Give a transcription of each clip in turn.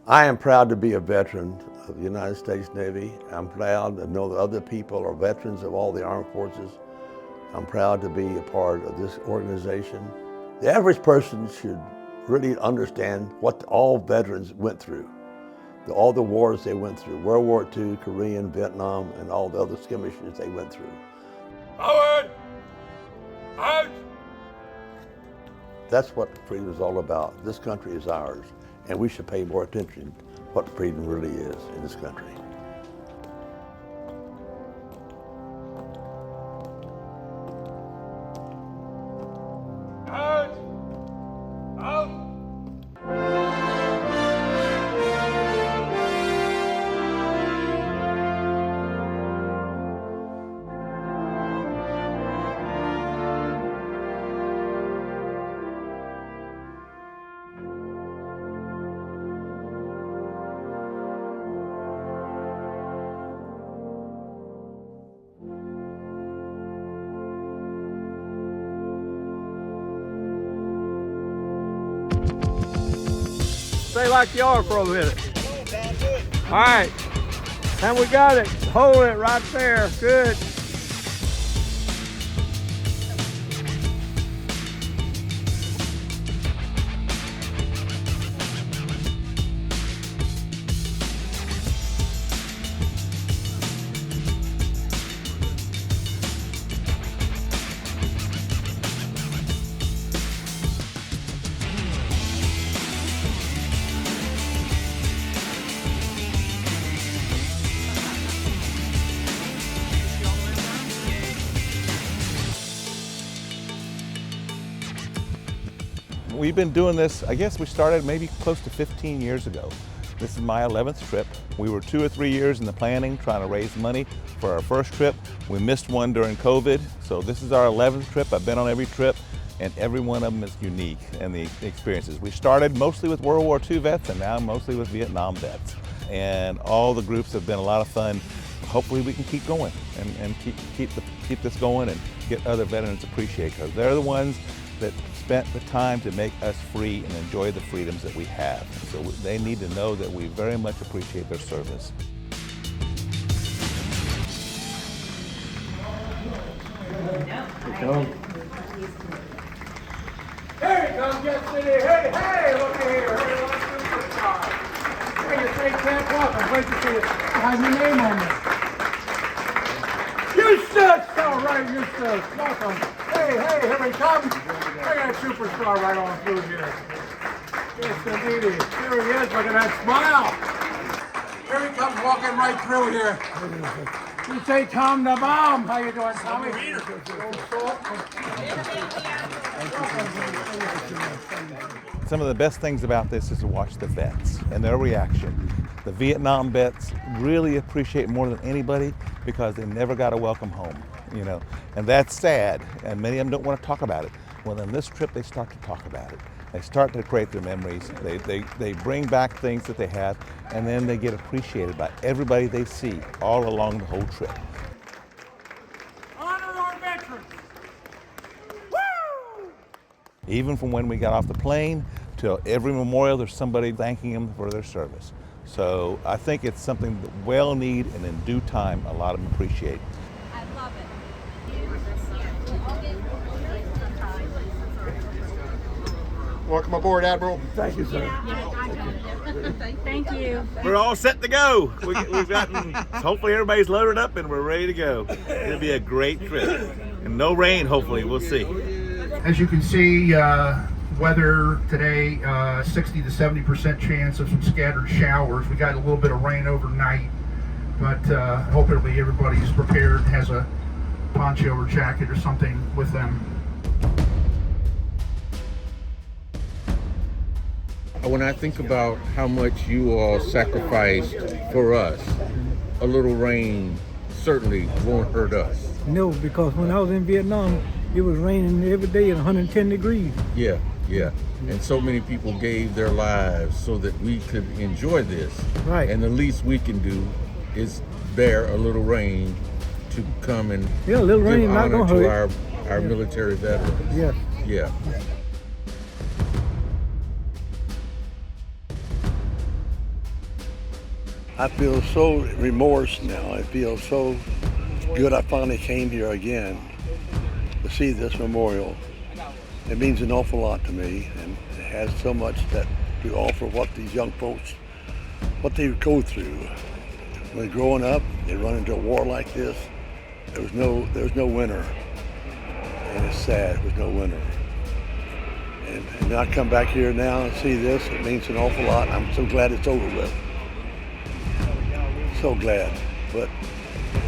I am proud to be a veteran of the United States Navy. I'm proud to know that other people are veterans of all the armed forces. I'm proud to be a part of this organization. The average person should really understand what all veterans went through, all the wars they went through, World War II, Korean, Vietnam, and all the other skirmishes they went through. Forward! Out! That's what freedom is all about. This country is ours, and we should pay more attention to what freedom really is in this country. Out! Out! Stay like you are for a minute. All right, and we got it. Hold it right there. Good. We've been doing this, I guess we started maybe close to 15 years ago. This is my 11th trip. We were 2 or 3 years in the planning trying to raise money for our first trip. We missed one during COVID, so this is our 11th trip. I've been on every trip, and every one of them is unique in the experiences. We started mostly with World War II vets, and now mostly with Vietnam vets. And all the groups have been a lot of fun. Hopefully we can keep going and keep this going and get other veterans to appreciate, because they're the ones that spent the time to make us free and enjoy the freedoms that we have. So they need to know that we very much appreciate their service. Here he comes, Jet City. Hey, hey, look here. Hey, look at the superstar. Hey, you say Camp welcome. Great to see you. Have your name on there. Eustace! All right, Eustace. Welcome. Hey, here he comes. I got a superstar right on through here. Yes, indeedy. Here he is. Look at that smile. Here he comes walking right through here. You say Tom the Bomb. How you doing, Tommy? Some of the best things about this is to watch the vets and their reaction. The Vietnam vets really appreciate more than anybody because they never got a welcome home, you know, and that's sad, and many of them don't want to talk about it. Well, on this trip, they start to talk about it. They start to create their memories. They bring back things that they have, and then they get appreciated by everybody they see all along the whole trip. Honor our veterans. Woo! Even from when we got off the plane till every memorial, there's somebody thanking them for their service. So I think it's something that well need, and in due time, a lot of them appreciate. I love it. Welcome aboard, Admiral. Thank you, sir. Thank you. We're all set to go. We've gotten, hopefully everybody's loaded up and we're ready to go. It'll be a great trip. And no rain, hopefully, we'll see. As you can see, weather today, 60 to 70% chance of some scattered showers. We got a little bit of rain overnight, but hopefully everybody's prepared, has a poncho or jacket or something with them. When I think about how much you all sacrificed for us, a little rain certainly won't hurt us. No, because when I was in Vietnam, it was raining every day at 110 degrees. Yeah. And so many people gave their lives so that we could enjoy this. Right. And the least we can do is bear a little rain to come and Yeah, a little give rain not honor gonna to hurt. our military veterans. Yeah. Yeah. I feel so remorse now. I feel so good I finally came here again to see this memorial. It means an awful lot to me, and it has so much that to offer what these young folks, what they go through. When growing up, they run into a war like this. There was no winner, and it's sad. There's no winner. And I come back here now and see this. It means an awful lot. I'm so glad it's over with. So glad, but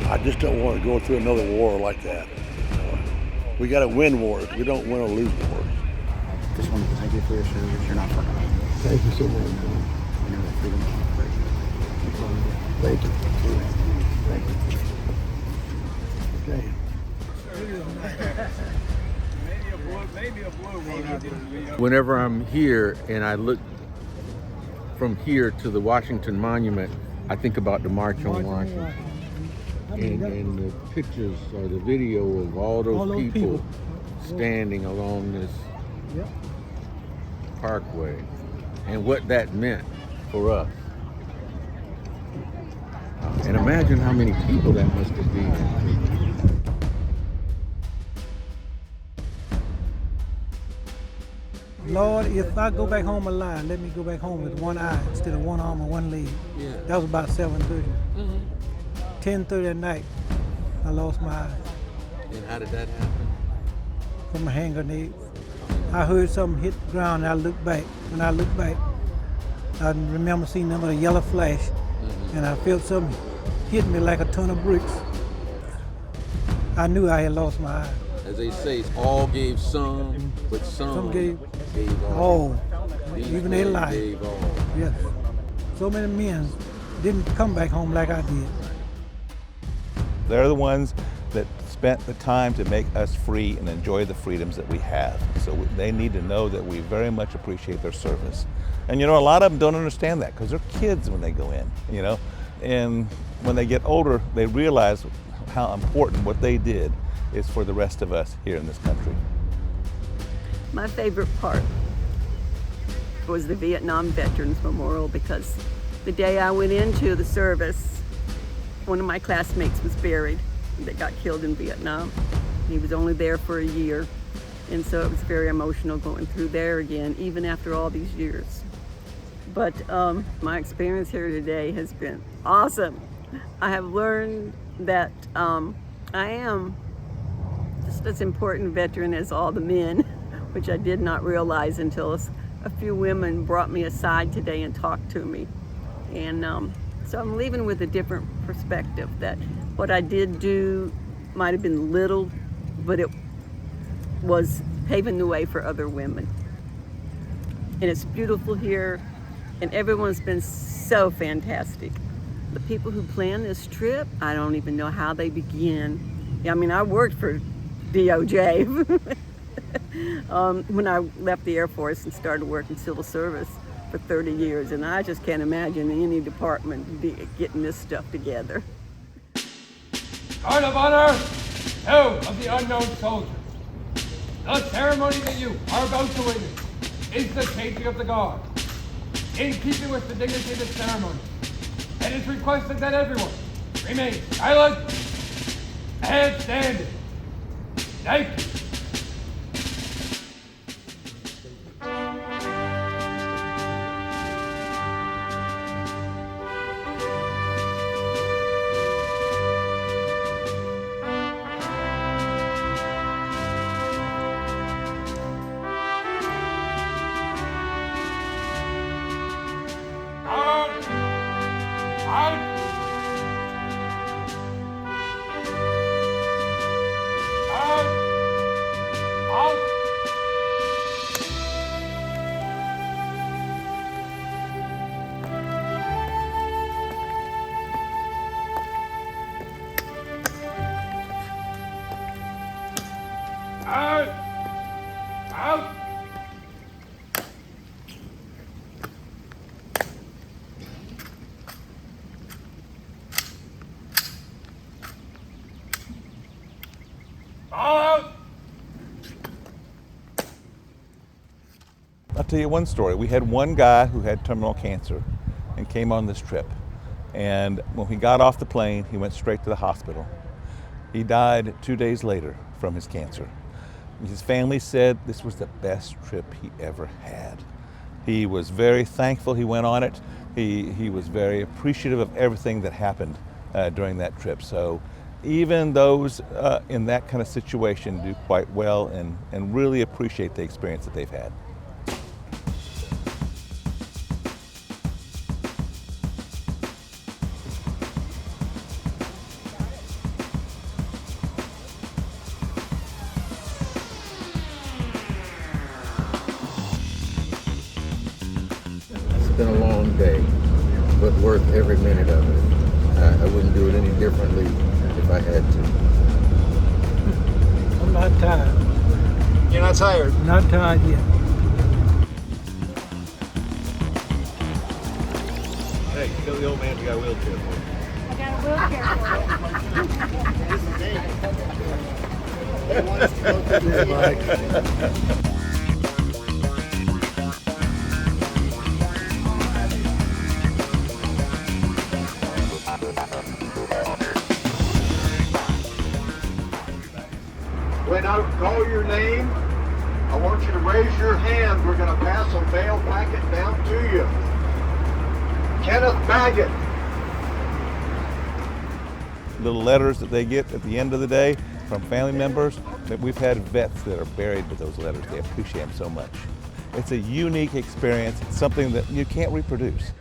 I just don't want to go through another war like that. We got to win wars. We don't want to lose wars. Just wanted to thank you for your service. You're not forgotten. Thank you so much. You know that freedom is great. Thank you. Thank you. Okay. Whenever I'm here and I look from here to the Washington Monument, I think about the March on Washington. And the pictures or the video of all those people standing along this parkway and what that meant for us. And imagine how many people that must have been. Lord, if I go back home alive, let me go back home with one eye instead of one arm and one leg. Yeah. That was about 7:30. 10:30 at night, I lost my eye And how did that happen? from a hand grenade. I heard something hit the ground and I looked back. When I looked back, I remember seeing them with a yellow flash, and I felt something hit me like a ton of bricks. I knew I had lost my eye. As they say, all gave some, but some gave all. These even their men life. gave all. Yes. So many men didn't come back home like I did. They're the ones that spent the time to make us free and enjoy the freedoms that we have. So they need to know that we very much appreciate their service. And you know, a lot of them don't understand that because they're kids when they go in, you know. And when they get older, they realize how important what they did is for the rest of us here in this country. My favorite part was the Vietnam Veterans Memorial because the day I went into the service, one of my classmates was buried that got killed in Vietnam. He was only there for a year, and so it was very emotional going through there again, even after all these years. But my experience here today has been awesome. I have learned that I am just as important veteran as all the men, which I did not realize until a few women brought me aside today and talked to me. And so I'm leaving with a different perspective that what I did do might have been little, but it was paving the way for other women. And it's beautiful here, and everyone's been so fantastic. The people who planned this trip, I don't even know how they begin. I mean, I worked for DOJ when I left the Air Force and started working civil service for 30 years, and I just can't imagine any department getting this stuff together. Guard of Honor, 2 of the unknown soldiers. The ceremony that you are about to witness is the changing of the guard. In keeping with the dignity of the ceremony, it is requested that everyone remain silent and standing. Thank you. I'll tell you one story. We had one guy who had terminal cancer and came on this trip. And when he got off the plane, he went straight to the hospital. He died 2 days later from his cancer. His family said this was the best trip he ever had. He was very thankful he went on it. He was very appreciative of everything that happened during that trip. So even those in that kind of situation do quite well and really appreciate the experience that they've had. It's been a long day, but worth every minute of it. I wouldn't do it any differently if I had to. I'm not tired. You're not tired? Not tired yet. Hey, you know the old man, we got a wheelchair for him. I got a wheelchair for it. They want us to go through this, Mike. When I call your name, I want you to raise your hand. We're going to pass a mail packet down to you. Kenneth Baggett. Little letters that they get at the end of the day from family members. That we've had vets that are buried with those letters. They appreciate them so much. It's a unique experience. It's something that you can't reproduce.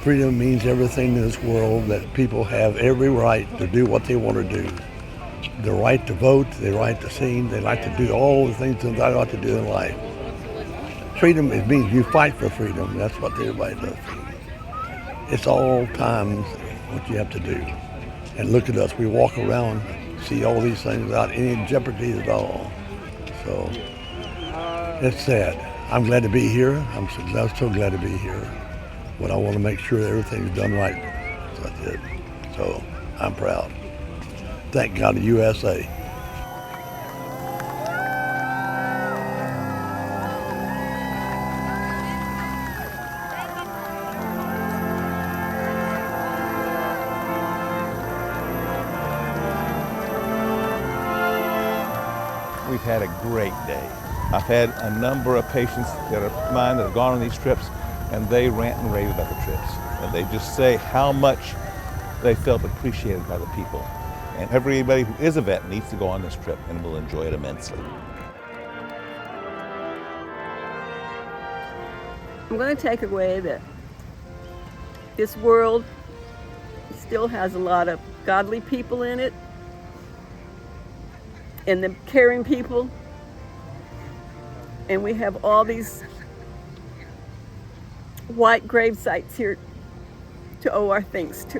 Freedom means everything in this world, that people have every right to do what they want to do. The right to vote, the right to sing, they like to do all the things that they like to do in life. Freedom, it means you fight for freedom. That's what everybody does. It's all times what you have to do. And look at us, we walk around, see all these things without any jeopardy at all. So it's sad. I'm glad to be here. I'm so glad to be here. But I want to make sure that everything's done right. So that's it. So I'm proud. Thank God, the USA. We've had a great day. I've had a number of patients that are mine that have gone on these trips, and they rant and rave about the trips. And they just say how much they felt appreciated by the people. And everybody who is a vet needs to go on this trip and will enjoy it immensely. I'm going to take away that this world still has a lot of godly people in it, and the caring people, and we have all these white grave sites here to owe our thanks to.